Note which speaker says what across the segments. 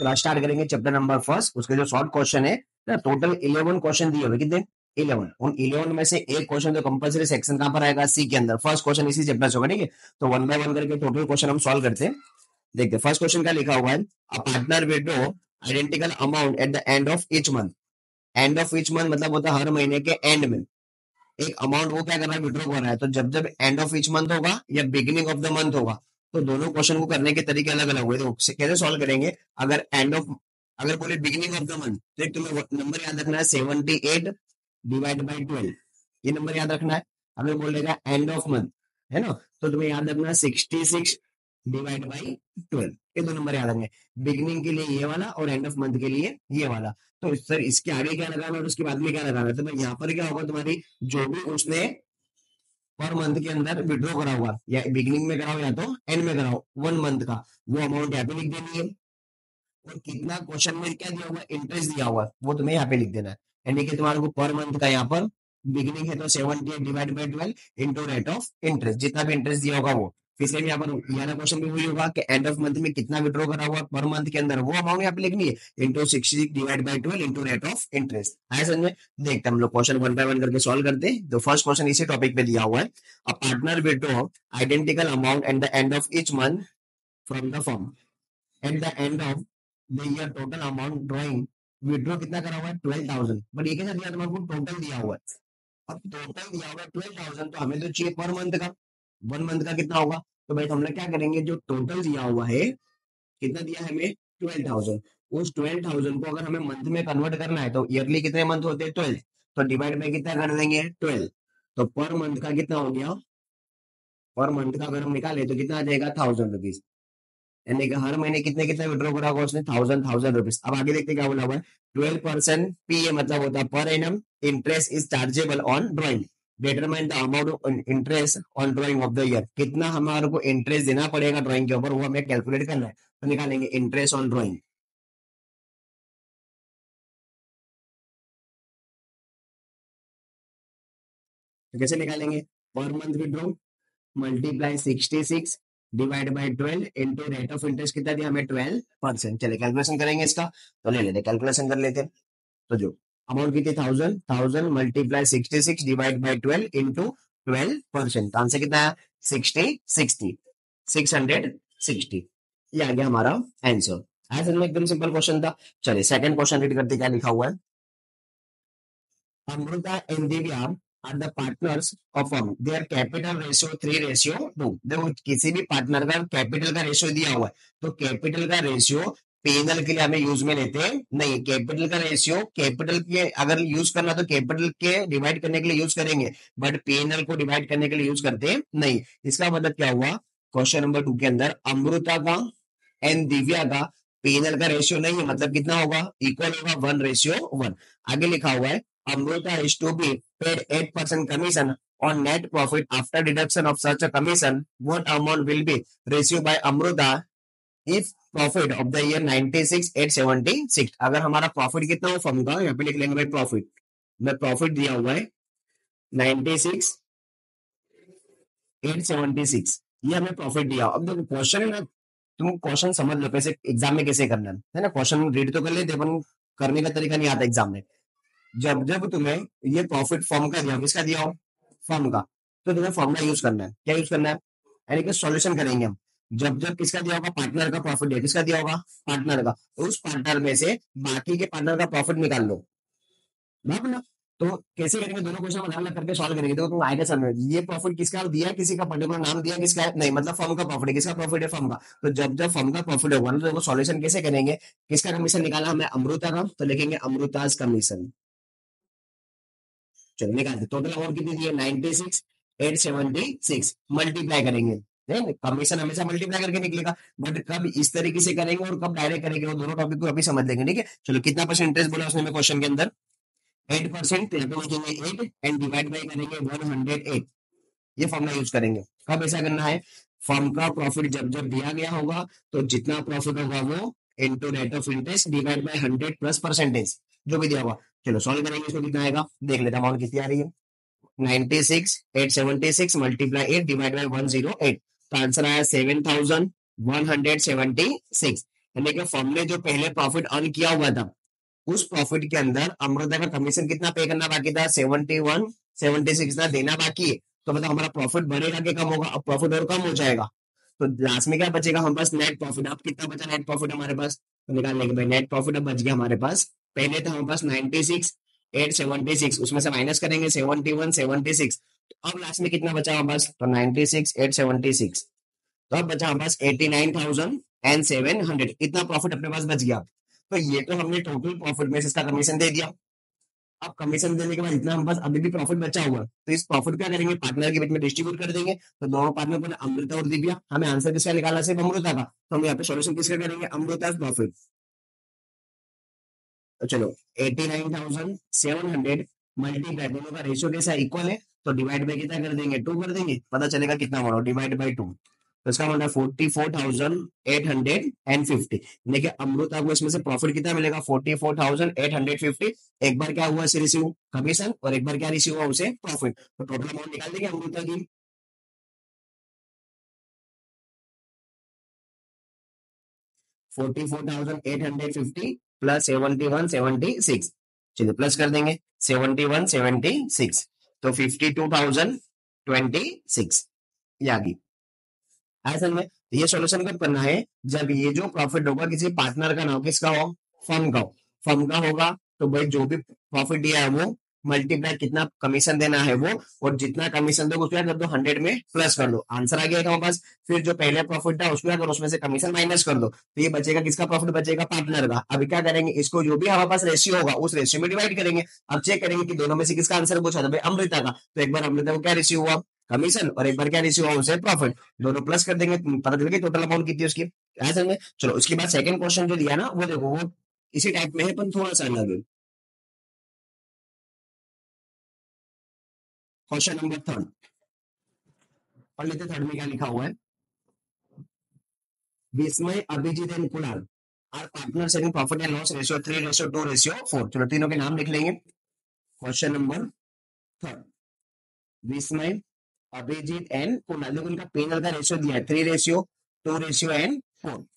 Speaker 1: तो स्टार्ट करेंगे chapter number first. उसके जो शॉर्ट क्वेश्चन है ना, टोटल 11 क्वेश्चन दिए हुए, कितने 11। उन 11 में से एक क्वेश्चन तो कंपलसरी सेक्शन कहां पर आएगा, सी के अंदर। फर्स्ट क्वेश्चन इसी चैप्टर से होगा, ठीक है। तो वन बाय वन करके टोटल क्वेश्चन हम सॉल्व करते हैं। देखते फर्स्ट क्वेश्चन क्या लिखा हुआ है, a partner withdraw identical amount at the end of each month. End of each month मतलब होता है हर महीने के एंड में एक अमाउंट वो क्या कर रहा है, विड्रॉ कर रहा है। तो जब जब एंड ऑफ ईच मंथ होगा या बिगिनिंग ऑफ द मंथ होगा, तो दोनों क्वेश्चन को करने के तरीके अलग अलग हुए। तो कैसे सॉल्व करेंगे, अगर बोले बिगिनिंग ऑफ द मंथ, तो एक तुम्हें नंबर याद रखना है 78 डिवाइड बाई 12, ये नंबर याद रखना है। अगर बोलेगा एंड ऑफ मंथ, है ना, तो तुम्हें याद रखना है 66 डिवाइड बाई 12, ये दो नंबर याद रखना है। बिगिनिंग के लिए ये वाला और एंड ऑफ मंथ के लिए ये वाला। तो सर इसके आगे क्या लगाना और उसके बाद में क्या लगाना है, तो भाई यहाँ पर क्या होगा, तुम्हारी जो भी उसने पर मंथ के अंदर विड्रॉ करा हुआ, या बिगिनिंग में कराओ या तो एंड में कराओ, 1 मंथ का, वो अमाउंट यहाँ पे लिख देनी है। और कितना क्वेश्चन में क्या दिया हुआ, इंटरेस्ट दिया हुआ, वो तुम्हें यहाँ पे लिख देना है। यानी कि तुम्हारे को पर मंथ का यहाँ पर बिगिनिंग है तो 78 divide by 12 into rate of interest, जितना भी इंटरेस्ट दिया होगा वो। फिर से यहाँ पर यहाँ क्वेश्चन भी वही होगा कि एंड ऑफ मंथ में कितना विड्रॉ करा हुआ पर मंथ के अंदर, वो अमाउंट यहाँ पे लिखनी है, into 66 divide by 12 into rate of interest. आया समझ में। देखते हम लोग क्वेश्चन वन बाय वन करके सॉल्व करते हैं। तो फर्स्ट क्वेश्चन इसी टॉपिक पे दिया हुआ है, a partner withdraw identical amount at the end of each month from the firm. At the end of the year total amount drawing withdraw कितना करा हुआ है, 12,000। बट ये क्या दिया तुम्हारे को, टोटल दिया हुआ है। अब टोटल दिया हुआ है 12,000, तो हमें तो चाहिए पर मंथ का, 1 मंथ का कितना होगा। तो भाई हम लोग क्या करेंगे, जो टोटल दिया हुआ है, कितना दिया है हमें, 12,000। उस 12,000 को अगर हमें मंथ में कन्वर्ट करना है, तो ईयरली कितने मंथ होते हैं, 12। तो डिवाइड में कितना कर देंगे, 12। तो पर मंथ का कितना हो गया, पर मंथ का अगर हम निकाले तो कितना आ जाएगा, 1,000 रुपीज। यानी कि हर महीने कितने कितने विड्रॉ करा होगा उसने, 1,000 रुपीज। अब आगे देखते क्या बोला हुआ है, 12% पीए मतलब होता है per annum interest is chargeable on drawing. Determine the amount of interest on drawing of the year. कितना हमारे को इंटरेस्ट देना पड़ेगा ड्रॉइंग के ऊपर, वो हमें कैलकुलेट करना है। तो निकालेंगे इंटरेस्ट ऑन ड्रॉइंग। तो कैसे निकालेंगे, per month withdraw multiply 66 divide by 12 into rate of interest कितना दिया हमें, 12%। चलिए कैलकुलेशन करेंगे इसका, तो ले लेते कैलकुलेशन कर लेते हैं। तो जो अमाउंट कितनी, 1000 multiply 66 divide by 12 into 12%, answer कितना है, 660। ये आ गया हमारा आंसर। आंसर में एकदम सिंपल क्वेश्चन था। चलिए सेकंड क्वेश्चन रीड करते क्या लिखा हुआ है, Amrita and Divya are the partners of firm, their capital ratio 3:2। देखो किसी भी पार्टनर का कैपिटल का रेशियो दिया हुआ है, तो कैपिटल का रेशियो पीएनएल के लिए हमें यूज में लेते हैं नहीं। कैपिटल का रेशियो कैपिटल के अगर यूज करना तो कैपिटल के डिवाइड करने के लिए यूज करेंगे, बट पीएनएल को डिवाइड करने के लिए यूज करते हैं नहीं। इसका मतलब क्या हुआ, क्वेश्चन नंबर 2 के अंदर अमृता का एंड दिव्या का पीएनएल का रेशियो नहीं है, मतलब कितना होगा, इक्वल होगा 1:1। आगे लिखा हुआ है Amruta is to be paid 8% commission on net profit after deduction of such a commission. What amount will be received by Amruta if profit of the year 96,876? अगर हमारा प्रॉफिट कितना हो फर्म का, यहाँ पे लिख लेंगे भाई प्रॉफिट में, प्रॉफिट दिया हुआ है 96,876, ये हमें प्रॉफिट दिया। अब देखो क्वेश्चन है ना, तुम क्वेश्चन समझ लो कैसे एग्जाम में कैसे करना है ना। क्वेश्चन रीड तो कर लेते अपन, करने का तरीका नहीं आता एग्जाम में। जब जब तुम्हें ये प्रॉफिट फॉर्म का दिया हो, किसका दिया हो, फॉर्म का, तो तुम्हें फॉर्मूला यूज करना है। क्या यूज करना है, यानी कि सॉल्यूशन करेंगे हम। जब जब किसका दिया होगा, पार्टनर का प्रॉफिट है, किसका दिया होगा, पार्टनर का, तो उस पार्टनर में से बाकी के पार्टनर का प्रॉफिट निकाल लो, बराबर ना। तो कैसे करेंगे, दोनों क्वेश्चन अलग अलग करके सॉल्व करेंगे। देखो तुम आएगा समझ, ये प्रॉफिट किसका दिया, किसी का पर्टिकुलर नाम दिया, किसका है नहीं, मतलब फर्म का प्रॉफिट है, किसका प्रॉफिट है, फर्म का। तो जब जब फर्म का प्रॉफिट होगा ना, तो सॉल्यूशन कैसे करेंगे, किसका कमीशन निकाला हमें, अमृता का, तो लिखेंगे अमृताज कमीशन। चलो निकालते, टोटल अमाउंट कितनी दी है, 96,876, मल्टीप्लाई करेंगे। कमीशन हमेशा मल्टीप्लाई करके निकलेगा, बट कब इस तरीके से करेंगे और कब डायरेक्ट करेंगे, वो दोनों टॉपिक को अभी समझ लेंगे, ठीक है। चलो कितना परसेंट इंटरेस्ट बोला उसने क्वेश्चन के अंदर, 8%। तो यहाँ पे लिखेंगे 8 एंड डिवाइड बाई करेंगे 108, ये फॉर्मूला यूज करेंगे। कब ऐसा करना है, फर्म का प्रॉफिट जब जब दिया गया होगा, तो जितना प्रॉफिट होगा वो into rate of interest divide by 100 plus percentage, जो भी दिया होगा। चलो सॉल्व करेंगे, इसको कितना आएगा देख लेते हैं, अमाउंट कितनी आ रही है, 96,876 मल्टीप्लाई 8 डिवाइड बाय 108, तो आंसर आया 7,176। यानी कि फर्म ने जो पहले प्रॉफिट अर्न किया हुआ था उस प्रॉफिट के अंदर अमृता का कमीशन कितना पे करना बाकी था, 71 76 ना देना बाकी है। तो मतलब हमारा प्रॉफिट बढ़ेगा कि कम होगा, अब प्रॉफिट और कम हो जाएगा। तो लास्ट में क्या बचेगा हमारे पास, नेट प्रॉफिट। अब कितना बचा नेट प्रॉफिट हमारे पास, तो निकाल लेंगे भाई नेट प्रॉफिट अब बच गया हमारे पास। पहले था हमारे पास 96 876, उसमें से माइनस करेंगे 71 76। तो अब लास्ट में कितना बचा हमारे पास, तो 96 876। तो अब बचा हमारे पास 89,700, इतना प्रॉफिट अपने पास बच गया। तो ये तो हमने टोटल प्रॉफिट में से इसका कमीशन दे दिया। अब कमीशन देने के बाद इतना हम पास अभी भी प्रॉफिट बचा हुआ है, तो इस प्रॉफिट क्या करेंगे, पार्टनर के बीच में डिस्ट्रीब्यूट कर देंगे। तो दोनों पार्टनर को अमृता और दिव्या, हमें आंसर किसका निकालना, सिर्फ अमृता का। तो हम यहाँ पे सॉल्यूशन किसका करेंगे, अमृता प्रॉफिट। तो चलो 89,700 मल्टीप्लाई, दोनों का रेशियो कैसा इक्वल है, तो डिवाइड बाई कितना कर देंगे, 2 कर देंगे, पता चलेगा कितना बड़ा, डिवाइड बाई 2। तो इसका मतलब 44,850। यानी कि अमृता को इसमें से प्रॉफिट कितना मिलेगा, 44,850। एक बार क्या हुआ से रिसीव कमीशन, और एक बार क्या रिसीव हुआ उसे प्रॉफिट। तो टोटल अमाउंट निकाल देंगे अमृता की। 44,850 प्लस 71 76। चलिए प्लस कर देंगे 71 76, तो 52,026 ये आ गई। असल में ये सॉल्यूशन कब करना है, जब ये जो प्रॉफिट होगा किसी पार्टनर का ना हो, किसका हो, फर्म का हो। फर्म का होगा तो भाई जो भी प्रॉफिट दिया है वो मल्टीप्लाई कितना कमीशन देना है वो, और जितना कमीशन दो उसको क्या कर दो 100 में प्लस कर दो, आंसर आ गया हमारे पास। फिर जो पहले प्रॉफिट था उसको क्या करो, उसमें से कमीशन माइनस कर दो, तो ये बचेगा किसका प्रॉफिट, बचेगा पार्टनर का। अभी क्या करेंगे, इसको जो भी हमारे पास रेशियो होगा उस रेशियो में डिवाइड करेंगे। अब चेक करेंगे कि दोनों में से किसका आंसर पूछा था, भाई अमृता का। तो एक बार अमृता को क्या रेशियो हुआ, कमीशन, और एक बार क्या रेशियो हुआ उसे प्रॉफिट। दोनों प्लस कर देंगे, पता चलेगा टोटल अमाउंट कितनी है उसकी। ऐसे में चलो उसके बाद सेकंड क्वेश्चन जो दिया ना वो देखो, वो इसी टाइप में है पर थोड़ा सा अलग है। क्वेश्चन नंबर थर्ड पढ़ लेते, थर्ड में क्या लिखा हुआ है, Vismay Abhijeet and Kunal are partner saving profit and loss ratio 3:2:4। चलो तीनों के नाम लिख लेंगे। क्वेश्चन नंबर थर्ड, विस्मय अभिजीत एंड कुणाल, देखो उनका पेनल का रेशियो दिया है 3:2:4।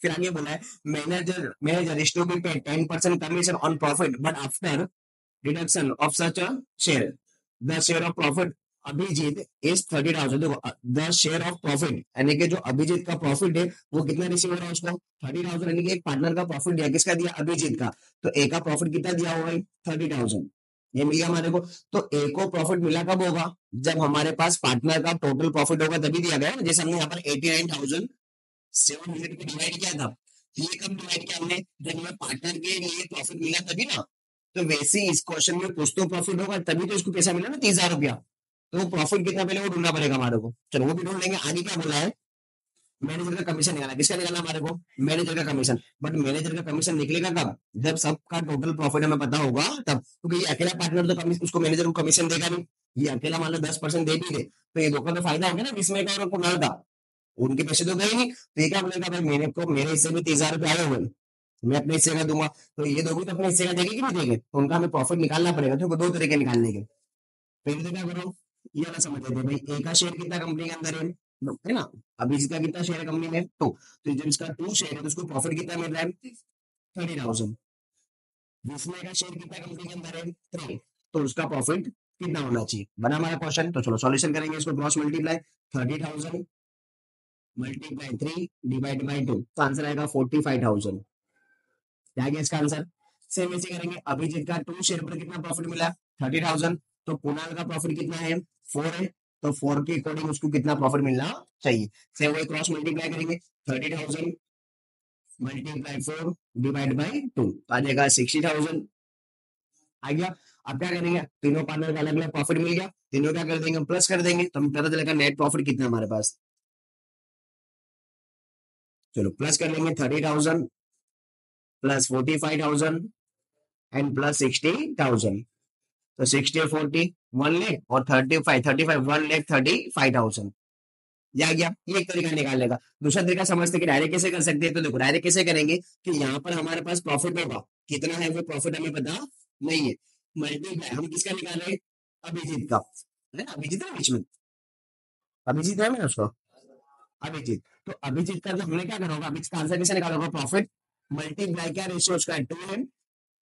Speaker 1: फिर आगे बोला है manager is to be paid 10% commission on profit but after deduction of such a share the share of profit Abhijeet is 30,000। देखो द शेयर ऑफ प्रॉफिट यानी कि जो अभिजीत का प्रॉफिट है वो कितना रिसीव हो रहा है उसको 30,000, यानी कि एक पार्टनर का प्रॉफिट दिया, किसका दिया, अभिजीत का। तो ए का प्रॉफिट कितना दिया हुआ है 30,000, ये मिल गया हमारे को। तो ए को प्रॉफिट मिला कब होगा, जब हमारे पास पार्टनर का टोटल प्रॉफिट होगा तभी दिया गया, जैसे हमने यहाँ पर 89,700 को डिवाइड किया था। तो ये कब डिवाइड किया हमने, जब हमें पार्टनर के लिए प्रॉफिट मिला तभी ना। तो वैसे ही इस क्वेश्चन में कुछ तो प्रॉफिट होगा तभी तो इसको पैसा मिला ना 30,000 रुपया। तो वो प्रॉफिट कितना पहले वो ढूंढना पड़ेगा हमारे को, चलो वो भी ढूंढ लेंगे। आगे क्या बोला है, मैनेजर का कमीशन निकाला, किसका निकाला हमारे को, मैनेजर का कमीशन। बट मैनेजर का कमीशन निकलेगा कब, जब सबका टोटल प्रॉफिट हमें पता होगा तब, क्योंकि ये अकेला पार्टनर तो उसको मैनेजर को कमीशन देगा नहीं। ये अकेला मान लो 10% दे भी दे तो ये दो का तो फायदा हो गया ना, विस्मय का और कुणाल का, उनके पैसे तो गए नहीं। तो ये क्या बोलेगा, भाई मैंने को मेरे हिस्से में 30,000 रुपये आए हुए हैं, मैं अपने हिस्से का दूंगा। तो ये दोगे तो अपने हिस्से का देंगे कि नहीं देंगे, तो उनका हमें प्रॉफिट निकालना पड़ेगा। तो दो तरीके निकालने के, पहले तो क्या करो, ये वाला समझ लेते हैं भाई, ए का शेयर कितना कंपनी के अंदर है ना। अभी इसका कितना शेयर है कंपनी में, तो जब इसका 2 शेयर है तो उसको प्रॉफिट कितना मिल रहा है 30,000। दूसरे का शेयर कितना कंपनी के अंदर है 3, तो उसका प्रॉफिट कितना होना चाहिए, बना हमारा क्वेश्चन। तो चलो सॉल्यूशन करेंगे इसको, cross multiply 30,000 multiply 3 divide by 2, तो आंसर आएगा 45,000। क्या गया इसका आंसर। सेम ऐसे करेंगे, अभिजीत का 2 शेयर पर कितना प्रॉफिट मिला 30,000, तो कुणाल का प्रॉफिट कितना है 4 है, तो 4 के अकॉर्डिंग उसको कितना प्रॉफिट मिलना चाहिए। सेम वही क्रॉस मल्टीप्लाई करेंगे 30,000 मल्टीप्लाई 4 डिवाइड बाई 2, तो आ जाएगा 60,000 आ गया। अब क्या करेंगे, तीनों पार्टनर का अलग अलग प्रॉफिट मिल गया, तीनों क्या कर देंगे प्लस कर देंगे, तो हमें पता चलेगा नेट प्रॉफिट कितना हमारे पास। चलो प्लस कर लेंगे 30,000 प्लस 45,000 एंड प्लस 60,000। तो 60 और 40 1 लाख, और 35 1,35,35,000। या गया, ये एक तरीका निकालने का। दूसरा तरीका समझते कि डायरेक्ट कैसे कर सकते हैं, तो देखो डायरेक्ट कैसे करेंगे कि यहाँ पर हमारे पास प्रॉफिट होगा, कितना है वो प्रॉफिट हमें पता नहीं है, मल्टीप्लाई हम किसका निकाल रहे हैं, अभिजीत का, है ना, अभिजीत है बीच में, अभिजीत है उसको, अभिजीत। तो अभिजीत का जो हमने क्या करा होगा, अभिजीत का आंसर कैसे निकाला होगा, प्रॉफिट मल्टीप्लाई क्या रेशियो उसका 2 है,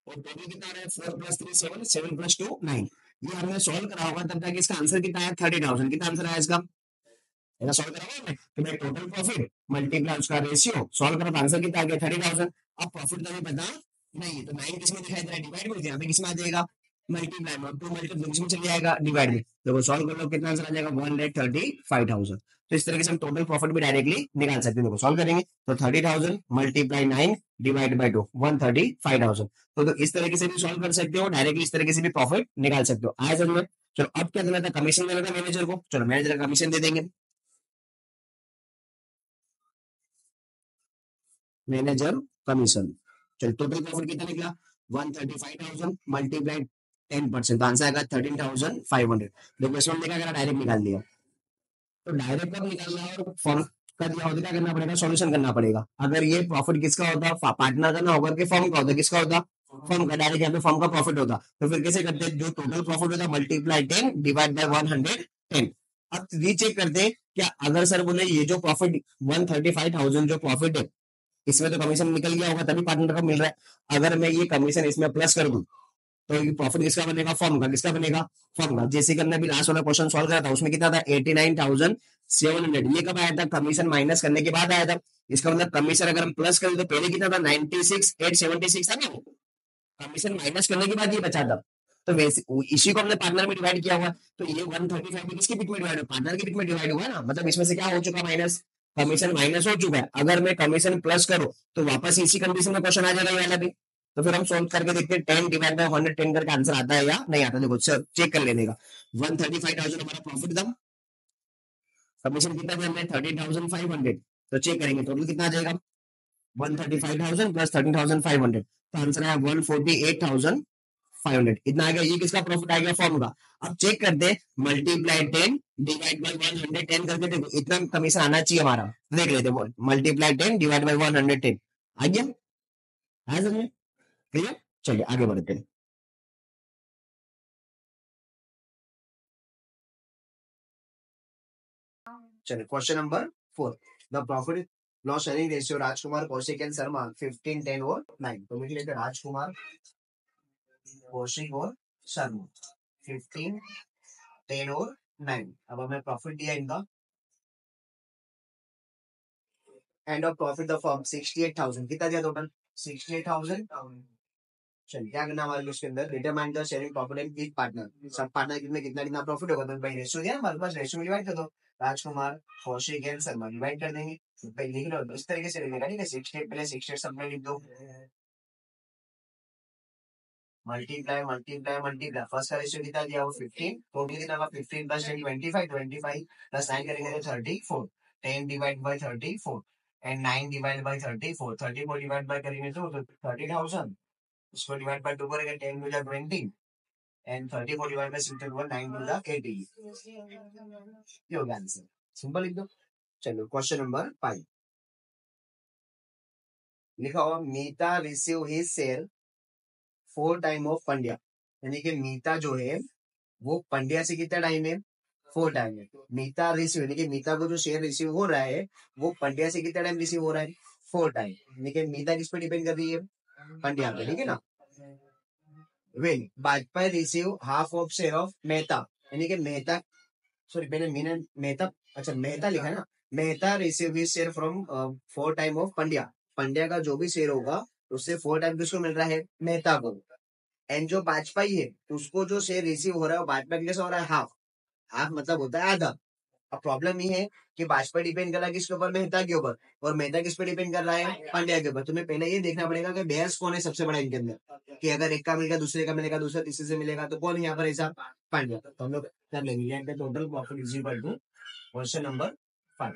Speaker 1: और टोटल कितना आ रहा है 4 + 3 7, 7 + 2 9। ये हमने सॉल्व करा होगा तब तक इसका आंसर कितना है 30,000। कितना आंसर आया इसका, ऐसा सॉल्व करा होगा हमने कि भाई टोटल प्रॉफिट मल्टीप्लाई उसका रेशियो, सॉल्व करा तो आंसर कितना आ गया 30,000। अब प्रॉफिट का भी पता नहीं है तो 9 किसमें दिखाई दे रहा है, डिवाइड में, यहाँ पे किसमें आ जाएगा मल्टीप्लाई में, 2 मल्टीप्लाई किसमें चले जाएगा डिवाइड में, देखो सॉल्व कर लो कितना आंसर आ जाएगा 135,000। तो इस तरीके से हम टोटल प्रॉफिट भी डायरेक्टली निकाल सकते हैं, देखो सॉल्व करेंगे तो 30,000 × 9 डिवाइड बाई 2 135,000। तो इस तरीके से भी सॉल्व कर सकते हो, डायरेक्टली इस तरीके से भी प्रॉफिट निकाल सकते हो। आया समझ में। चलो अब क्या देना था, कमीशन देना था मैनेजर को, चलो मैनेजर का कमीशन दे देंगे। मैनेजर कमीशन, चल टोटल प्रॉफिट कितना निकला 135,000 मल्टीप्लाई 10%, तो आंसर आएगा 13,500। देखो इसमें हमने क्या करा, डायरेक्ट निकाल दिया। तो डायरेक्ट कब निकालना है और फॉर्म कर दिया होता, क्या करना पड़ेगा, सॉल्यूशन करना पड़ेगा। अगर ये प्रॉफिट किसका होता, पार्टनर का ना होकर के फॉर्म का होता, किसका होता, फॉर्म का, डायरेक्ट यहाँ पे फॉर्म का प्रॉफिट होता। तो फिर कैसे करते हैं, जो टोटल प्रॉफिट होता मल्टीप्लाई 10 डिवाइड बाय 110। अब रीचेक करते हैं क्या, अगर सर बोले ये जो प्रॉफिट 135,000 जो प्रॉफिट है इसमें तो कमीशन निकल गया होगा तभी पार्टनर को मिल रहा है, अगर मैं ये कमीशन इसमें प्लस कर दूं तो ये प्रॉफिट किसका बनेगा, फर्म का। किसका बनेगा, फर्म का। जैसे कि हमने अभी लास्ट वाला क्वेश्चन सॉल्व करा था उसमें कितना था 89,700। ये कब आया था, कमीशन माइनस करने के बाद आया था। इसका मतलब कमीशन अगर हम प्लस करें तो पहले कितना था 96,876 था ना, कमीशन माइनस करने के बाद ये बचा था। तो वैसे इसी को हमने पार्टनर में डिवाइड किया हुआ, तो ये 135 भी किसके बीच में डिवाइड हुआ, पार्टनर के बीच में डिवाइड हुआ ना, मतलब इसमें से क्या हो चुका माइनस, कमीशन माइनस हो चुका है। अगर मैं कमीशन प्लस करूं तो वापस इसी कंडीशन में क्वेश्चन आ जाएगा ये वाला भी। तो फिर हम सोल्व करके देखते हैं 10 डिवाइड बाय 110 करके आंसर आता है या नहीं आता। देखो चेक कर लेने का, 135,000 हमारा प्रॉफिट था, कमीशन कितना दिया हमने 13,500। तो चेक करेंगे टोटल कितना आ जाएगा 135,000 + 13,500, तो आंसर आया 148,500। इतना आ गया, ये किसका प्रॉफिट आ गया, फॉर्म का। अब चेक करते मल्टीप्लाई 10 डिवाइड बाई 110 करके, देखो इतना कमीशन आना चाहिए हमारा, देख लेते मल्टीप्लाई 10 डिवाइड बाई 110 आ गया, आया समझ में, क्लियर। चलिए आगे बढ़ते हैं। चलिए question number 4, the profit loss sharing ratio Rajkumar Kaushik and Sharma 15 10 और 9। तो लिख लेते राजकुमार कौशिक और शर्मा 15 10 और 9। अब हमें प्रॉफिट दिया इनका, end of profit the firm 68,000। कितना दिया टोटल 68,000। चलिए क्या करना हमारे उसके अंदर, determine the sharing profit and with partner, sub partner में कितना कितना प्रॉफिट होगा, तो भाई रेशियो दिया हमारे पास, रेशियो में डिवाइड कर दो, राजकुमार कौशिक एंड शर्मा डिवाइड कर देंगे। तो भाई लिख लो इस तरीके से लिखेगा, ठीक है 68 पहले 68 सब में लिख दो, मल्टीप्लाई मल्टीप्लाई मल्टीप्लाई, फर्स्ट का रेशियो कितना दिया वो 15, टोटल कितना होगा 15 + 10 25, 25 + 9 करेंगे तो 34, 10 divide by 34 and 9 divide by 34, 34 divide by करेंगे तो 30,000, इसको डिवाइड बाय 2 करेंगे 10 to 20 and 34 divide by 6 to 9 to 80। ये हो गया आंसर, सिंपल लिख दो। चलो क्वेश्चन नंबर 5, लिखा हुआ Meeta receive his share 4 time of Pandya, यानी कि मीता जो है वो पंड्या से कितना टाइम है 4 टाइम है। मीता रिसीव यानी कि मीता को जो शेयर रिसीव हो रहा है वो पंड्या से कितना टाइम रिसीव हो रहा है 4 टाइम, यानी कि मीता किस पे डिपेंड कर रही है, पंड्या पे, ठीक है ना। Well Vajpayee receive half of share of Mehta, यानी कि मेहता, सॉरी मैंने मीना मेहता, अच्छा मेहता लिखा है ना, Mehta receive his share from 4 time of Pandya, Pandya का जो भी शेयर होगा उससे 4 टाइम किसको मिल रहा है, मेहता को। एंड जो वाजपेयी है उसको जो शेयर रिसीव हो रहा है वाजपेयी कैसे हो रहा है, हाफ, हाफ मतलब होता है आधा। अब प्रॉब्लम ये है कि वाजपेयी डिपेंड कर रहा है किसके ऊपर, मेहता के ऊपर, और मेहता किस पे डिपेंड कर रहा है, पांड्या के ऊपर। तुम्हें पहले ये देखना पड़ेगा कि बेयर्स कौन है सबसे बड़ा इनके अंदर, कि अगर एक का मिलेगा दूसरे का मिलेगा, दूसरा तीसरे से मिलेगा, तो कौन यहाँ पर ऐसा, पांड्या। तो हम लोग कर लेंगे total profit is equal to question number 5,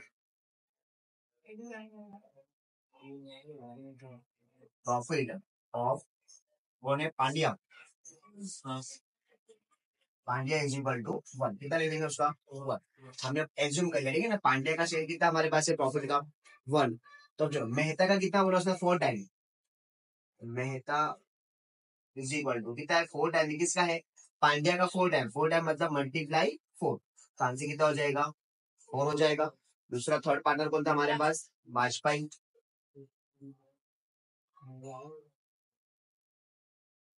Speaker 1: profit of कौन है, Pandya, Pandya is equal to 1, कितना ले लेंगे उसका 1। हमने एज्यूम कर लिया, ठीक है ना, पांड्या का शेयर कितना हमारे पास है प्रॉफिट का 1। तो जो मेहता का कितना बोला उसने 4 time, Mehta is equal to कितना है 4 टाइम, किसका है, पांड्या का 4 टाइम, 4 टाइम मतलब मल्टीप्लाई 4, तो आंसर कितना हो जाएगा 4 हो जाएगा। दूसरा थर्ड पार्टनर कौन था हमारे पास, Vajpayee,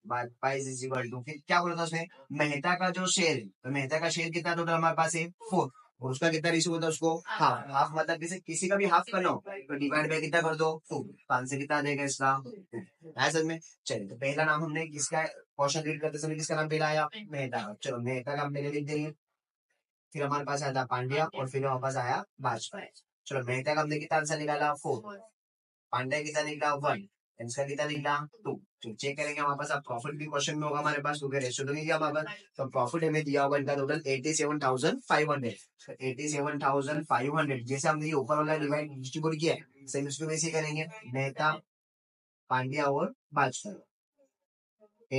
Speaker 1: price is equal to, फिर क्या बोला था उसने, मेहता का जो शेयर है, तो मेहता का शेयर कितना टोटल हमारे पास है 4, और उसका कितना रेशियो होता है उसको हाफ, हाफ मतलब किसी का भी हाफ करना हो तो डिवाइड बाय कितना कर दो 2, 5 से कितना आ जाएगा इसका 2, है समझ में। चलिए तो पहला नाम हमने किसका, क्वेश्चन रीड करते समय किसका नाम पहला आया, मेहता का, चलो मेहता का हम पहले लिख देंगे, फिर हमारे पास आया था पांड्या, और फिर हमारे पास आया वाजपेयी। चलो मेहता का हमने कितना आंसर निकाला 4, पांड्या कितना निकला 1, इसका कितना निकला 2। तो चेक करेंगे हमारे पास, अब प्रॉफिट भी क्वेश्चन में होगा हमारे पास, क्योंकि रेशियो तो नहीं दिया हमारे पास, तो प्रॉफिट हमें दिया होगा इनका टोटल 87,500, 87,500, जैसे हमने ये ऊपर वाला डिवाइड डिस्ट्रीब्यूट किया है सेम इसको वैसे ही करेंगे, मेहता पांड्या और Vajpayee,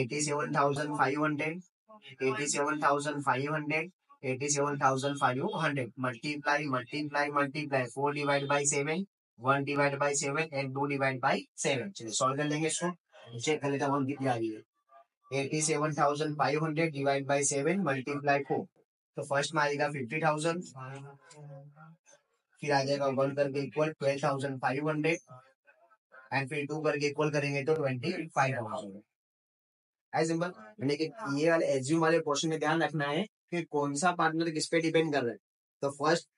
Speaker 1: 87,500, 87,500, 87,500 multiply multiply multiply 4 divide by 7, 1 divide by 7 and 2 divide by 7। चलिए सॉल्व कर लेंगे इसको, चेक कर लेते हैं हम कितनी आ रही है। 87,500 डिवाइड बाई 7 मल्टीप्लाई 4, तो फर्स्ट में आएगा 50,000, फिर आ जाएगा 1 करके इक्वल 12,500, एंड फिर 2 करके इक्वल करेंगे तो 25,000। एज सिंपल, यानी कि ये वाले एज्यूम वाले क्वेश्चन में ध्यान रखना है कि कौन सा पार्टनर किस पे डिपेंड कर रहा है। तो फर्स्ट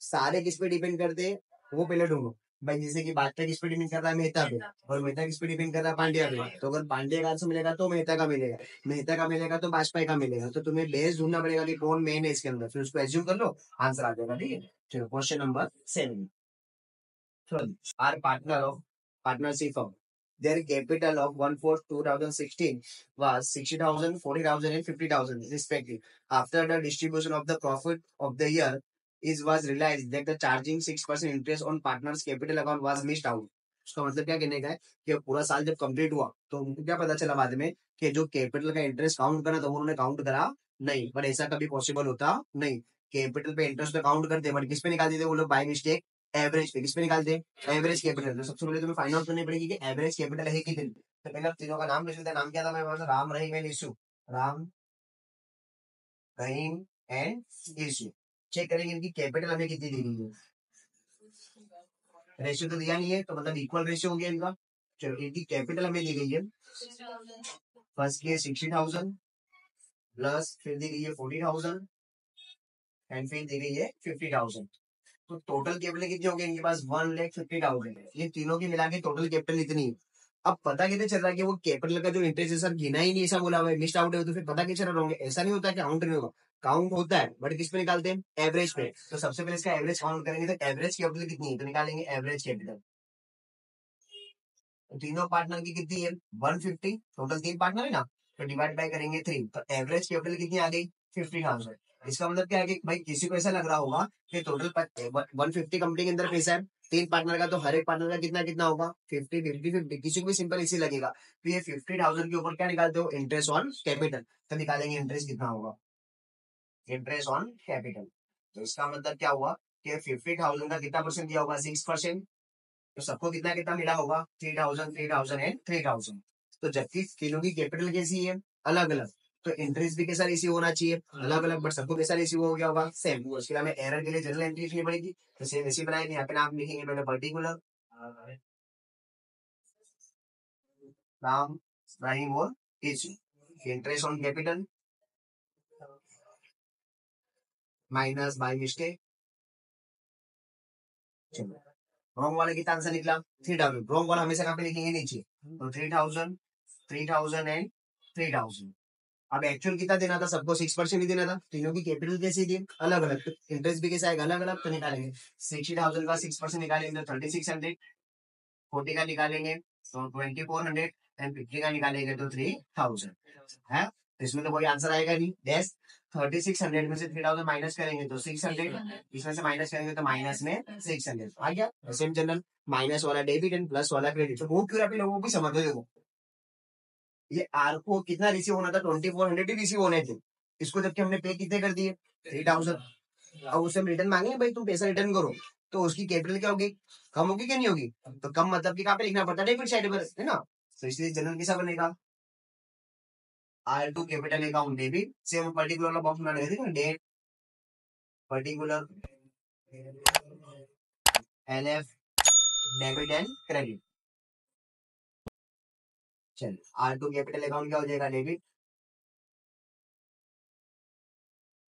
Speaker 1: सारे किस पे डिपेंड करते हैं वो पहले ढूंढो भाई, जैसे कि बादशाह किस पे डिपेंड कर रहा है, मेहता पे, और मेहता किस पे डिपेंड कर रहा है, पांड्या पे। तो अगर पांड्या का आंसर मिलेगा तो मेहता का मिलेगा, मेहता का मिलेगा तो वाजपेयी का मिलेगा, तो तुम्हें बेस ढूंढना पड़ेगा कि कौन मेन है इसके अंदर, फिर उसको एज्यूम कर लो, आंसर आ जाएगा। ठीक है, चलो question number 7, are partner of partnership firm. Their capital of 1/4 2016 was 60,000, 40,000, and 50,000 respectively. After the distribution of the profit of the year, it was realized that the charging 6% interest on partners capital account was missed out. उसका मतलब क्या कहने का है कि पूरा साल जब कंप्लीट हुआ तो उनको क्या पता चला बाद में कि जो कैपिटल का इंटरेस्ट काउंट करना था वो उन्होंने काउंट करा नहीं, पर ऐसा कभी पॉसिबल होता नहीं। कैपिटल पे इंटरेस्ट तो काउंट करते बट किस पे निकाल देते वो लोग बाय मिस्टेक, एवरेज पे। किस पे निकालते हैं, एवरेज कैपिटल। तो सबसे पहले तुम्हें फाइंड आउट करनी पड़ेगी कि एवरेज कैपिटल है कितनी। तो पहले तीनों का नाम लिख लेते हैं, नाम क्या था मेरे पास, Ram Rahim and Ishu, Ram Rahim and Ishu. Check करेंगे इनकी कैपिटल हमें कितनी दी गई है, रेशियो तो दिया नहीं है तो मतलब इक्वल रेशियो हो गया इनका। चलो इनकी कैपिटल हमें दी गई है, फर्स्ट की 60,000 प्लस फिर दी गई है 40,000 एंड फिर दी गई है 50,000। तो टोटल कैपिटल कितनी होगी इनके पास, 1,50,000। ये तीनों की मिला के टोटल कैपिटल इतनी है। अब पता कैसे चल रहा है कि वो कैपिटल का जो इंटरेस्ट है सर गिना ही नहीं, ऐसा बोला हुआ है, मिस्ड आउट है, तो फिर पता कैसे चल रहा होंगे। ऐसा नहीं होता कि काउंट नहीं होगा, काउंट होता है बट किस पे निकालते हैं, एवरेज पे। तो सबसे पहले इसका एवरेज काउंट करेंगे तो एवरेज कैपिटल कितनी है, तो निकालेंगे एवरेज कैपिटल। तो तीनों पार्टनर की कितनी है 150, टोटल 3 पार्टनर है ना, तो डिवाइड बाय करेंगे 3, तो एवरेज कैपिटल कितनी आ गई 50,000। इसका मतलब क्या है कि भाई किसी को ऐसा लग रहा होगा कि टोटल 150 कंपनी के अंदर पैसा है, 3 पार्टनर का, तो हर एक पार्टनर का कितना कितना होगा 50 50 50। किसी को भी सिंपल इसी लगेगा, तो ये 50,000 के ऊपर क्या निकालते हो, इंटरेस्ट ऑन कैपिटल। तो निकालेंगे इंटरेस्ट कितना होगा, इंटरेस्ट ऑन कैपिटल। तो इसका मतलब क्या हुआ कि 50,000 का कितना परसेंट दिया होगा, 6%। तो सबको कितना कितना मिला होगा, 3,000 3,000 एंड 3,000। तो जबकि तीनों की कैपिटल कैसी है, अलग अलग, तो इंटरेस्ट भी कैसा रेशियो होना चाहिए, अलग अलग, बट सबको कैसा रेशियो हो गया होगा, सेम। उसके लिए हमें एरर के लिए जनरल एंट्री लिखनी पड़ेगी, तो सेम ऐसी बनाएंगे। यहाँ पे नाम लिखेंगे पहले पर्टिकुलर, नाम रहीम और issue, interest on capital minus by mistake. Wrong वाले कितना आंसर निकला 3,000, रॉन्ग वाला हमेशा कहाँ पे लिखेंगे, नीचे। तो 3,000 3,000 एंड 3,000। अब एक्चुअल कितना देना था, सबको 6% ही देना था, तीनों की कैपिटल कैसी थी, अलग अलग, इंटरेस्ट भी कैसा आएगा, अलग अलग। तो निकालेंगे 60,000 का 6% निकालेंगे तो 3,600, 40 का निकालेंगे तो 2,400, एंड 50 का निकालेंगे तो 3,000 है। तो इसमें तो कोई आंसर आएगा नहीं, डैश 3,600 में से 3,000 माइनस करेंगे तो 600, इसमें से माइनस करेंगे तो माइनस में 600 आ गया। सेम जनरल, माइनस वाला डेबिट एंड प्लस वाला क्रेडिट। तो वो क्यों आप लोगों को समझ देखो, ये आर को कितना रिसीव होना था, 2,400 ही रिसीव होने थे। इसको जबकि हमने पे कितने कर दिए 3,000। अब उससे हम रिटर्न मांगे भाई तुम पैसा रिटर्न करो, तो उसकी कैपिटल क्या होगी, कम होगी क्या नहीं होगी। तो कम मतलब कि कहाँ पे लिखना पड़ता है, डेबिट साइड पर, है ना। तो इसलिए जनरल कैसा बनेगा, R2 capital account debit, same particular वाला बॉक्स बना देगा, date particular LF debit and credit. चल R2 कैपिटल अकाउंट क्या हो जाएगा, debit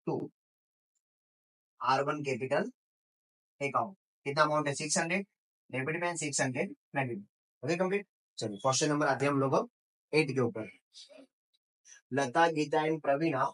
Speaker 1: to R1 capital account, कितना अमाउंट है 600, डेबिट में 600 क्रेडिट। Okay complete. चलिए क्वेश्चन नंबर आते हैं हम लोग 8 के ऊपर। Lata, Geeta and Praveena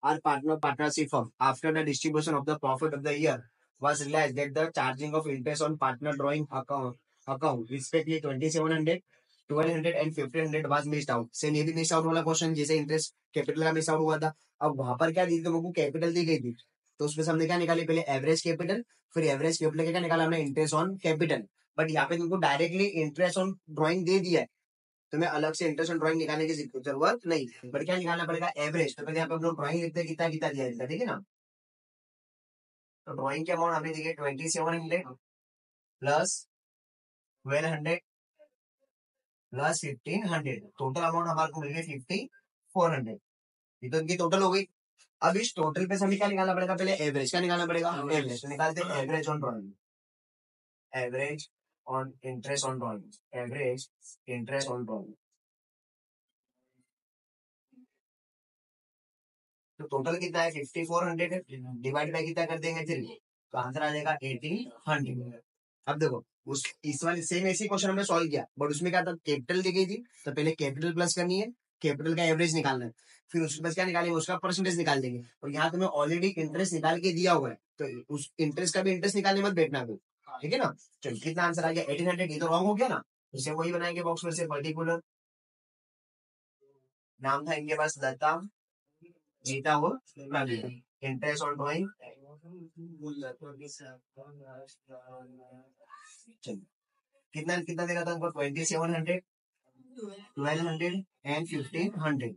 Speaker 1: are partnership firm. After the distribution of the profit of the year was realized that the charging of interest on partner drawing account respectively 2700, 1200 and 1500 was missed out. Same ये भी miss out वाला question, जैसे interest capital का miss out हुआ था। अब वहां पर क्या दी थी तुमको, कैपिटल दी गई थी, तो उसमें से हमने क्या निकाली, पहले एवरेज कैपिटल, फिर एवरेज कैपिटल का क्या निकाला हमने, इंटरेस्ट ऑन कैपिटल। बट यहाँ पे तुमको डायरेक्टली इंटरेस्ट ऑन ड्रॉइंग दे दिया है, तुम्हें अलग से इंटरेस्ट ऑन ड्राइंग निकालने की जरूरत नहीं। बट क्या निकालना पड़ेगा, एवरेज। तो पहले यहाँ पे हम लोग ड्राइंग लिखते हैं, कितना कितना दिया जाता है, ठीक है ना। तो ड्राइंग की अमाउंट हमें दी गई 2700 प्लस 1200 प्लस 1500, टोटल अमाउंट हमारे को मिल गई 5400। ये तो इनकी टोटल हो गई। अब इस टोटल पे हमें क्या निकालना पड़ेगा, पहले एवरेज का निकालना पड़ेगा। एवरेज तो निकालते हैं, average on drawing, average on interest on drawing, average interest on drawing. तो टोटल कितना है 5400 है, डिवाइड बाय कितना कर देंगे 3, तो आंसर आ जाएगा 1800। अब देखो उस इस वाले सेम ऐसी क्वेश्चन हमने सॉल्व किया, बट उसमें क्या था, कैपिटल दी गई थी, तो पहले कैपिटल प्लस करनी है, कैपिटल का एवरेज निकालना है, फिर उसके बाद क्या निकालेंगे, उसका परसेंटेज निकाल देंगे। और यहाँ तुम्हें ऑलरेडी इंटरेस्ट निकाल के दिया हुआ है, तो उस इंटरेस्ट का भी इंटरेस्ट निकालने मत बैठना अभी, ठीक है ना। चलो कितना आंसर आ गया 1800, ये तो रॉन्ग हो गया ना। इसे वही बनाएंगे बॉक्स में से, पर्टिकुलर नाम था इनके पास दत्ता, जीता हो इंटरेस्ट ऑन ड्राइंग। कितना कितना देगा था हमको, 2700, 1200 एंड 1500।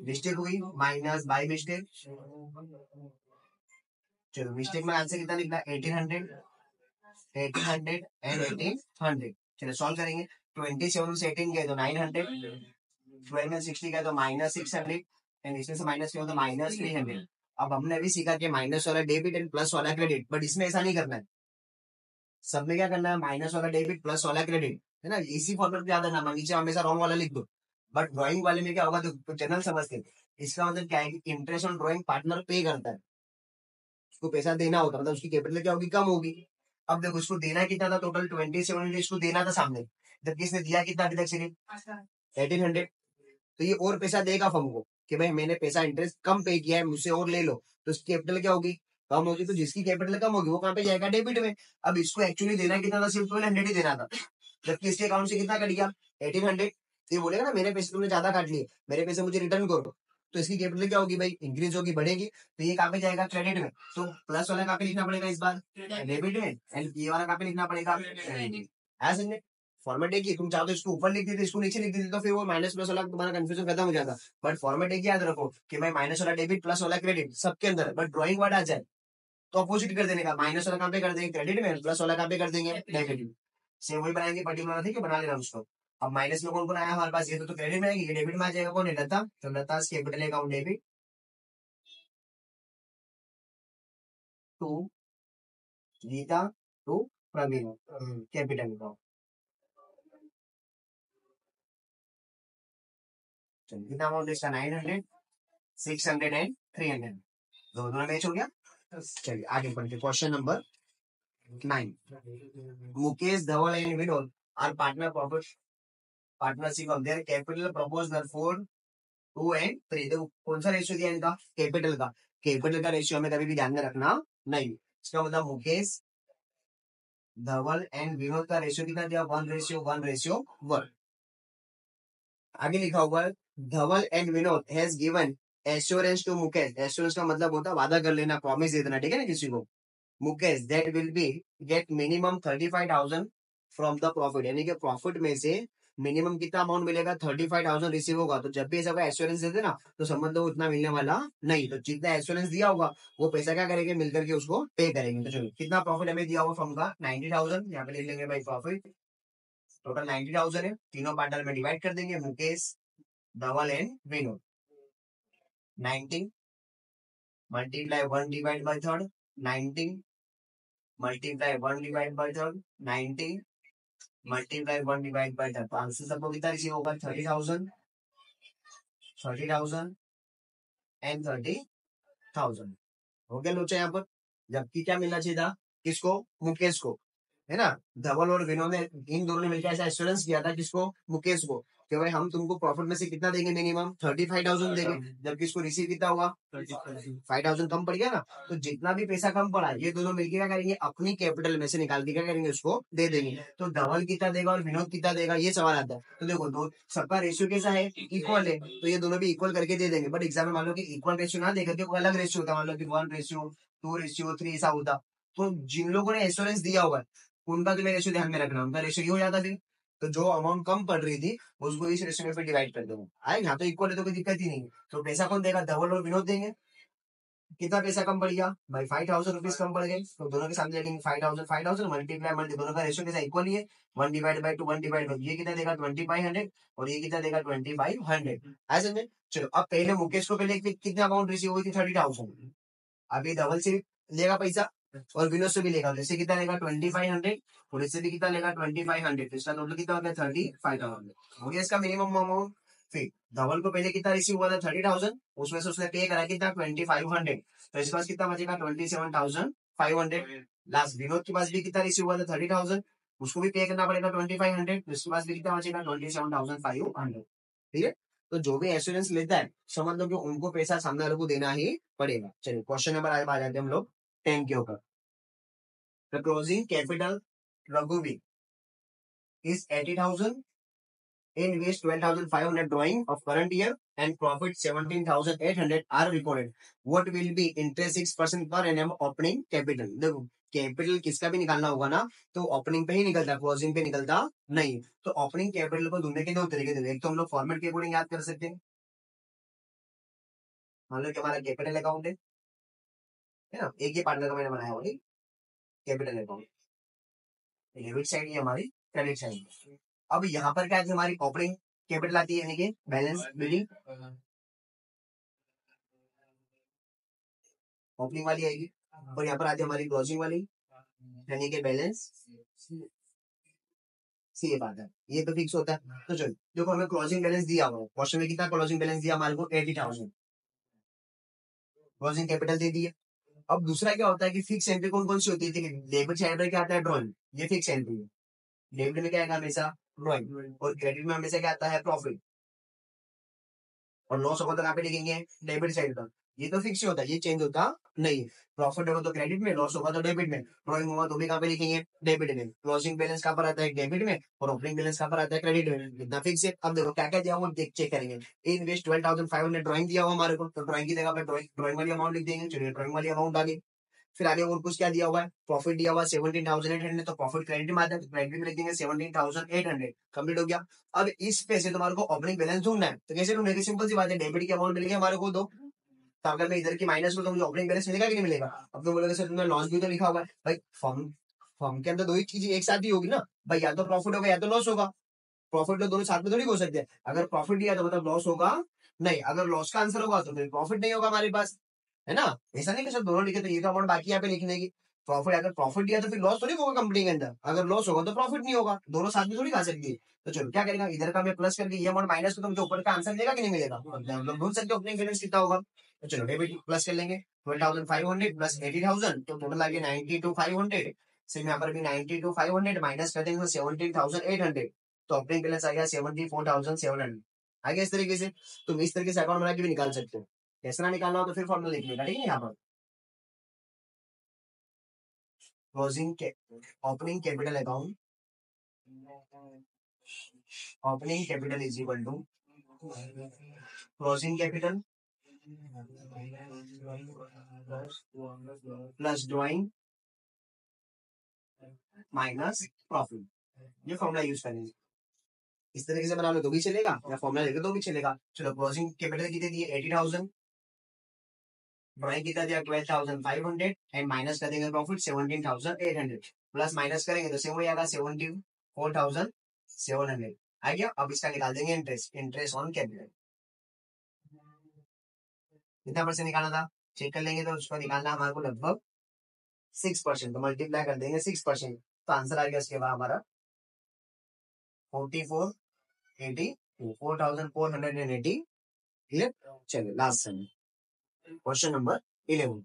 Speaker 1: मिस्टेक हुई, माइनस बाई मिस्टेक। चलो मिस्टेक में आंसर कितना निकला 1800, 1800 एंड 1800। चलो सॉल्व करेंगे। 27 से 18 गए तो 900, 12 में 60 गए तो माइनस 600 एंड इसमें से माइनस किया तो माइनस 300। अब हमने अभी सीखा कि माइनस वाला डेबिट एंड प्लस वाला क्रेडिट, बट इसमें ऐसा नहीं करना है। सब में क्या करना है, माइनस वाला डेबिट प्लस वाला क्रेडिट, है ना। इसी फॉर्मेट में याद रखना, नीचे हमेशा रॉन्ग वाला लिख दो। बट ड्राइंग वाले में क्या होगा, तो जनरल समझते, इसका मतलब क्या है कि इंटरेस्ट ऑन ड्राइंग पार्टनर पे करता है, उसको पैसा देना होता है, मतलब उसकी कैपिटल क्या होगी, कम होगी। अब देखो उसको देना कितना था, टोटल 2700 इसको देना था सामने, जबकि इसने दिया कितना अभी तक सिर्फ 1800। तो ये और पैसा देगा फर्म को कि भाई मैंने पैसा इंटरेस्ट कम पे किया है, मुझसे और ले लो, तो उसकी कैपिटल क्या होगी, कम होगी। तो जिसकी कैपिटल कम होगी वो कहाँ पे जाएगा, डेबिट में। अब इसको एक्चुअली देना कितना था, सिर्फ 1200 ही देना था, जबकि इसके अकाउंट से कितना कट गया 1800। तो ये बोलेगा ना मेरे पैसे तुमने ज्यादा काट लिए, मेरे पैसे मुझे रिटर्न करो। तो इसकी कैपिटल क्या होगी भाई, इंक्रीज होगी, बढ़ेगी। तो ये कहाँ पे जाएगा, क्रेडिट में। तो प्लस वाला कहाँ पे लिखना पड़ेगा इस बार, डेबिट में, एंड ये वाला कहाँ पे लिखना पड़ेगा, क्रेडिट। फॉर्मेट है कि तुम चाहो तो इसको ऊपर लिख देते, इसको नीचे लिख देते, तो फिर वो माइनस प्लस वाला तुम्हारा कंफ्यूजन खत्म हो जाता। बट फॉर्मेट एक याद रखो कि भाई माइनस वाला डेबिट प्लस वाला क्रेडिट सबके अंदर, बट ड्रॉइंग वर्ड आ जाए तो अपोजिट कर देने का, माइनस वाला कहाँ पे कर देंगे क्रेडिट में, प्लस वाला कहाँ पे कर देंगे डेबिट। सेम वही बनाएंगे पर्टिकुलर, ठीक है, बना लेना उसको। अब माइनस में कौन कौन आया हमारे पास, ये तो क्रेडिट में आएगी, ये डेबिट में आ जाएगा, कौन है लता, तो Lata capital account debit to Geeta to Praveen capital account. चलिए कितना अमाउंट इसका 900, 600 एंड 300, दोनों मैच हो गया। चलिए आगे बढ़ते, question number 9। Mukesh, Dhaval and Vinod are partnership of their capital proposal 4, 2 एंड 3। देखो कौन सा रेशियो दिया इनका, कैपिटल का। कैपिटल का रेशियो हमें कभी भी ध्यान में रखना नहीं। इसका मतलब मुकेश, धवल एंड विनोद का रेशियो कितना दिया, 1:1:1। आगे लिखा हुआ है Dhaval and Vinod has given assurance to Mukesh. Assurance का मतलब होता है वादा कर लेना, प्रॉमिस दे देना, ठीक है ना किसी को। Mukesh that will be get minimum 35,000 from the profit, यानी कि प्रॉफिट में से मिनिमम कितना अमाउंट मिलेगा, 35,000 रिसीव होगा। तो जब भी ऐसा एश्योरेंस देते ना, तो समझ लो उतना मिलने वाला नहीं। तो जितना एश्योरेंस दिया होगा वो पैसा क्या करेंगे, मिलकर के उसको पे करेंगे। तो चलो कितना प्रॉफिट हमें दिया हुआ फर्म का 90,000, यहाँ पे लिख लेंगे भाई प्रॉफिट टोटल 90,000 है। तीनों पार्टनर में डिवाइड कर देंगे, Mukesh, Dhaval and Vinod. 90 multiply 1 divide by third, 90 multiply 1 divide by third, 90 multiply 1 divide by 10, तो आंसर सबको कितना रिसीव होगा? 30,000, 30,000 एंड 30,000। हो गया लोचा यहाँ पर। जबकि क्या मिलना चाहिए था किसको? मुकेश को, है ना। धवल और विनोद ने, इन दोनों ने मिलकर ऐसा एश्योरेंस किया था किसको? मुकेश को, कि भाई हम तुमको प्रॉफिट में से कितना देंगे? मिनिमम 35,000 देंगे। जबकि इसको रिसीव कितना हुआ? 5,000 कम पड़ गया ना। तो जितना भी पैसा कम पड़ा ये दोनों मिलकर क्या करेंगे? अपनी कैपिटल में से निकाल के क्या करेंगे? उसको दे देंगे। तो धवल कितना देगा और विनोद कितना देगा, ये सवाल आता है। तो देखो दो सबका रेशियो कैसा है? इक्वल है, तो ये दोनों भी इक्वल करके दे देंगे। बट एग्जाम में मान लो कि इक्वल रेशियो ना देकर के कोई अलग रेशियो होता, मान लो कि 1:2:3 ऐसा होता, तो जिन लोगों ने एश्योरेंस दिया होगा उनका तुम्हें रेशियो ध्यान में रखना, उनका रेशियो ये हो जाता फिर। तो जो अमाउंट कम पड़ रही थी उसको इस रेशियो में फिर डिवाइड कर दो। आए यहाँ तो इक्वल है तो कोई दिक्कत ही नहीं है। तो पैसा कौन देगा? धवल और विनोद देंगे। कितना पैसा कम पड़ गया भाई? 5,000 रुपीज कम पड़ गए। तो दोनों के सामने लगेंगे 5,000, 5,000 मल्टीप्लाई दोनों का रेशियो कैसा? इक्वल ही है। 1/2, 1/2, ये कितना देगा? 2,500 और ये कितना देगा? 2,500। ऐसे में चलो अब पहले मुकेश को पहले कितना अमाउंट रिसीव हुई थी? 30,000। अभी डबल से लेगा पैसा और विनोद से भी लेगा, तो इससे कितना लेगा? 2,500 और इससे भी कितना लेगा? 2,500। तो इसका टोटल कितना हो गया? 35,000 हो गया इसका मिनिमम अमाउंट। फिर धवल को पहले कितना रिसीव हुआ था? 30,000, उसमें से उसने पे करा कितना? 2,500। तो इसके पास कितना बचेगा? 27,500। लास्ट विनोद के पास भी कितना रिसीव हुआ था? 30,000, उसको भी पे करना पड़ेगा 2,500। तो इसके पास भी कितना बचेगा? 27,500। ठीक है। तो जो भी एश्योरेंस लेता है समझ लो कि उनको पैसा सामने वाले को देना ही पड़ेगा। चलिए क्वेश्चन नंबर आ जाते हैं हम लोग 10 के ऊपर। द क्लोजिंग कैपिटल रघुवीर is 80,000, invest 12,500 drawing of current year and profit 17,800 are recorded. What will be interest 6% per annum opening capital? देखो कैपिटल किसका भी निकालना होगा ना तो ओपनिंग पे ही निकलता है, क्लोजिंग पे निकलता नहीं। तो ओपनिंग कैपिटल को ढूंढने के दो तरीके थे। एक तो हम लोग फॉर्मेट के अकॉर्डिंग याद कर सकते हैं। मान लो कि हमारा कैपिटल अकाउंट है ना, एक ही पार्टनर का मैंने बनाया हुआ कैपिटल अकाउंट, डेबिट साइड ये हमारी क्रेडिट साइड। अब यहाँ पर क्या है? हमारी ऑपरेटिंग कैपिटल आती है यानी कि बैलेंस बिल्डिंग, ओपनिंग वाली आएगी। और यहाँ पर आती है हमारी क्लोजिंग वाली यानी कि बैलेंस सी। ये बात है, ये तो फिक्स होता है। तो चलो देखो हमें क्लोजिंग बैलेंस दिया हुआ क्वेश्चन में, कितना क्लोजिंग बैलेंस दिया हमारे को? 80,000 क्लोजिंग कैपिटल दे दिया। अब दूसरा क्या होता है कि फिक्स एंट्री कौन कौन सी होती है? डेबिट साइड पर क्या आता है? ड्रॉइंग, ये फिक्स एंट्री है। डेबिट में क्या आएगा? हमेशा ड्रॉइंग। और क्रेडिट में हमेशा क्या आता है? प्रॉफिट। और लॉस होगा तो कहाँ पे लिखेंगे? डेबिट साइड पर। ये तो फिक्स ही होता है, ये चेंज होता नहीं। प्रॉफिट होगा तो क्रेडिट में, लॉस होगा तो डेबिट में, ड्रॉइंग होगा तो भी कहाँ पे लिखेंगे? डेबिट में। क्लोजिंग बैलेंस कहाँ पर आता है? डेबिट में। और ओपनिंग बैलेंस कहाँ पर आता है? क्रेडिट में। इतना फिक्स है। अब देखो क्या क्या दिया हुआ चेक करेंगे। इन्वेस्ट 12,500 ड्रॉइंग दिया हुआ हमारे को, तो ड्रॉइंग की जगह पे ड्रॉइंग वाली अमाउंट लिख देंगे। चलिए ड्रॉइंग वाली अमाउंट आ गई। फिर आगे और कुछ क्या दिया हुआ है? प्रॉफिट दिया हुआ है 17,800, तो प्रॉफिट क्रेडिट में आता है, क्रेडिट में लिख देंगे 17,800। कंप्लीट हो गया। अब इस पे से तुम्हारे को ओपनिंग बैलेंस ढूंढना है, तो कैसे ढूंढेंगे? सिंपल सी बात है, डेबिट की अमाउंट मिल गई हमारे को दो, तो अगर मैं इधर की माइनस करूँ तो मुझे ओपनिंग बैलेंस मिलेगा कि नहीं मिलेगा? अब तो बोलोगे सर तुमने लॉस भी तो लिखा हुआ है। भाई फॉर्म फॉर्म के अंदर दो ही चीजें एक साथ ही होगी ना भाई, या तो प्रॉफिट होगा या तो लॉस होगा। प्रॉफिट तो दोनों साथ में थोड़ी हो सकते हैं। अगर प्रॉफिट दिया तो मतलब लॉस होगा नहीं, अगर लॉस का आंसर होगा तो फिर प्रॉफिट नहीं होगा हमारे पास, है ना। ऐसा नहीं कि सर दोनों लिखे तो ये तो अमाउंट बाकी यहाँ पे लिखने की। प्रॉफिट, अगर प्रॉफिट दिया तो फिर लॉस थोड़ी होगा कंपनी के अंदर, अगर लॉस होगा तो प्रॉफिट नहीं होगा, दोनों साथ में थोड़ी खा सकती है। तो चलो क्या करेगा, इधर का मैं प्लस करके ये अमाउंट माइनस तो मुझे ऊपर का आंसर मिलेगा कि नहीं मिलेगा? हम लोग ढूंढ सकते ओपनिंग बैलेंस कितना होगा। तो चलो डेबिट प्लस कर लेंगे 12,500 प्लस 80,000, तो टोटल आ गया 92,500। सेम यहाँ पर भी 92,500 माइनस कर देंगे 17,800, तो ओपनिंग बैलेंस आ गया 74,700। आ गया इस तरीके से। तुम इस तरीके से अकाउंट बना के भी निकाल सकते हो। कैसे ना निकालना हो तो फिर फॉर्मूला लिख लेगा, ठीक है। यहाँ पर क्लोजिंग के opening capital account, opening capital is equal to closing capital plus drawing minus profit. ये फॉर्मूला यूज करेंगे। इस तरीके से बना लो तो भी चलेगा, या फॉर्मूला लेकर तो भी चलेगा। चलो क्लोजिंग कैपिटल कितने दिए? 80,000, ड्रॉइंग कितना दिया? 12,500 एंड माइनस कर देंगे प्रॉफिट 17,800। प्लस माइनस करेंगे तो सेम हो जाएगा 74,700। आ गया। अब इसका निकाल देंगे इंटरेस्ट, इंटरेस्ट ऑन कैपिटल कितना परसेंट निकालना था चेक कर लेंगे, तो उसको निकालना हमारे को लगभग 6%, तो मल्टीप्लाई कर देंगे 6%, तो आंसर आ गया उसके बाद हमारा 44 80 4480 क्लियर। चलिए last sum question number 11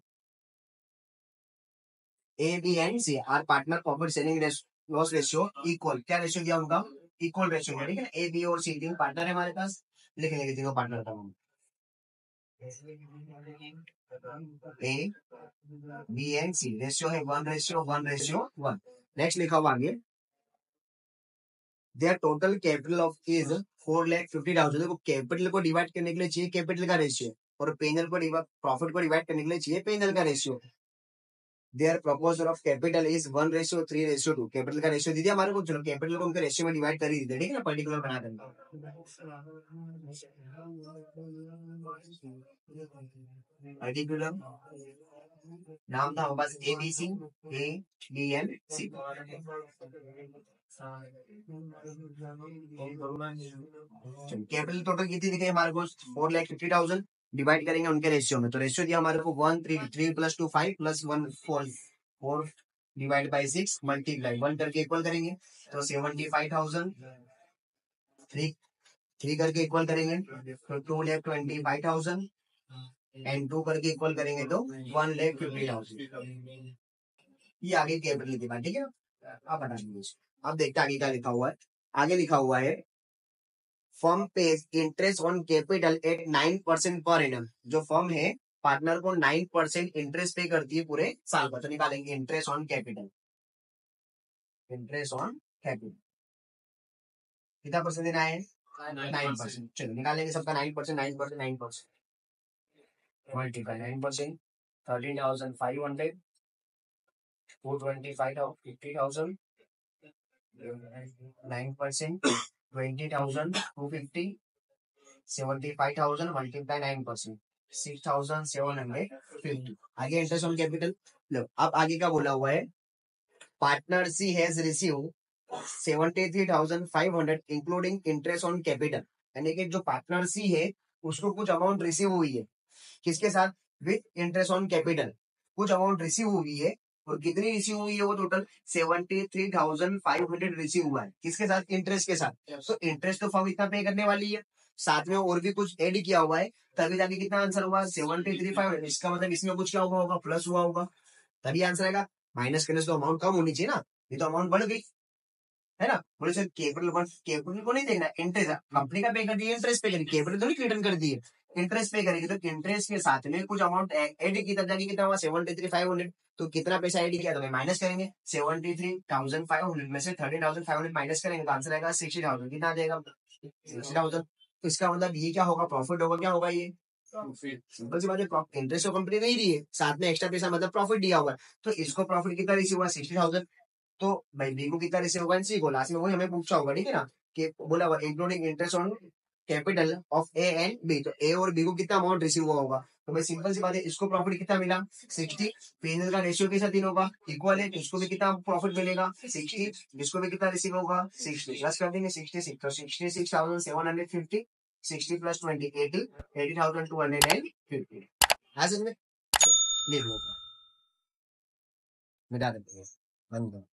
Speaker 1: A B and C are partner profit sharing loss ratio equal. क्या रेशियो दिया उनका? इक्वल रेशियो है, ठीक है। ए बी और सी तीन पार्टनर है हमारे पास, लिख लेंगे तीनों पार्टनर का नाम। A B and C ratio है 1:1:1। नेक्स्ट लिखा हुआ आगे their total capital of is 4,50,000। देखो कैपिटल को डिवाइड करने के लिए चाहिए कैपिटल का रेशियो, और पेनल को प्रॉफिट को डिवाइड करने के लिए चाहिए पेनल का ratio. Their proposal of capital is 1:3:2। Capital का रेशियो दीजिए हमारे को, चलो कैपिटल को उनके रेशियो में डिवाइड कर ही दीजिए, ठीक है ना, पर्टिकुलर बना देंगे। पर्टिकुलर नाम था बस A B C, A B and C. Capital total कितनी दिखे हमारे को? 4,50,000 डिवाइड करेंगे उनके रेशियो में, तो रेशियो दिया हमारे को 1 3 3 + 2 5 + 1 4 4 डिवाइड बाई 6 मल्टीप्लाई 1 करके इक्वल करेंगे तो 75,000 3 करके इक्वल करेंगे तो 2,25,000 एंड 2 करके इक्वल करेंगे तो 1,50,000। ये आगे कैपिटल की बात, ठीक है। अब हटा दीजिए। अब देखते हैं आगे क्या लिखा हुआ है। आगे लिखा हुआ है firm page interest on capital eight 9% per annum. जो फर्म है पार्टनर को 9% इंटरेस्ट पे करती है पूरे साल का, तो निकालेंगे interest on capital. Interest on capital कितना परसेंट देना है? 9%। चलो निकालेंगे सबका 9%, 9%, 9% मल्टीप्लाई 9%, 13,500, 225,000, 50,000, 9%, 20,000, 250, 75,000 मल्टीप्लाई 9%, 6,750। आगे इंटरेस्ट ऑन कैपिटल लो। अब आगे का बोला हुआ है partner C has receive 73,500 including interest on capital. यानी कि जो पार्टनर सी है उसको कुछ अमाउंट रिसीव हुई है, किसके साथ? विथ इंटरेस्ट ऑन कैपिटल कुछ अमाउंट रिसीव हुई है, और कितनी रिसीव हुई है? वो टोटल 73,500 रिसीव हुआ है, किसके साथ? इंटरेस्ट के साथ। तो इंटरेस्ट तो फर्म इतना पे करने वाली है, साथ में और भी कुछ ऐड किया हुआ है, तभी जाके कितना आंसर हुआ? 73,500। इसका मतलब इसमें कुछ क्या हुआ होगा? प्लस हुआ होगा, तभी आंसर आएगा। माइनस करने से तो अमाउंट कम होनी चाहिए ना, ये तो अमाउंट बढ़ गई है ना। बोले सर कैपिटल को नहीं देखना, इंटरेस्ट कंपनी का पे कर दिया, इंटरेस्ट पे करी, कैपिटल तो नहीं रिटर्न कर दिए, इंटरेस्ट पे करेगी। तो इंटरेस्ट के साथ में कुछ अमाउंट ऐड की, तब जाके कितना हुआ? 73,500। तो कितना पैसा ऐड किया? तो माइनस करेंगे 73,500 में से 13,500 माइनस करेंगे तो आंसर आएगा 60,000। कितना आ जाएगा? 60,000। तो इसका मतलब ये क्या होगा? प्रॉफिट होगा। क्या होगा ये? सिंपल सी बात है, इंटरेस्ट तो कंपनी नहीं दी है, साथ में एक्स्ट्रा पैसा मतलब प्रॉफिट दिया हुआ है, तो इसको प्रॉफिट कितना रिसीव हुआ? 60,000। तो भाई बी को कितना रिसीव होगा? सी को लास्ट में वही हमें पूछा होगा, ठीक है ना, कि बोला हुआ including interest on capital of A and B. तो ए और बी को कितना अमाउंट रिसीव हुआ होगा? तो भाई सिंपल सी बात है, इसको प्रॉफिट कितना मिला? 60। पीएनएल का रेशियो के साथ तीन होगा, इक्वल है, तो इसको भी कितना प्रॉफिट मिलेगा? 60। इसको भी कितना रिसीव होगा? 60 प्लस कर देंगे 66, तो 66,750, 60 + 20 80, 80,250। ऐसे में लिख लो, मिटा देते हैं, बंद करो।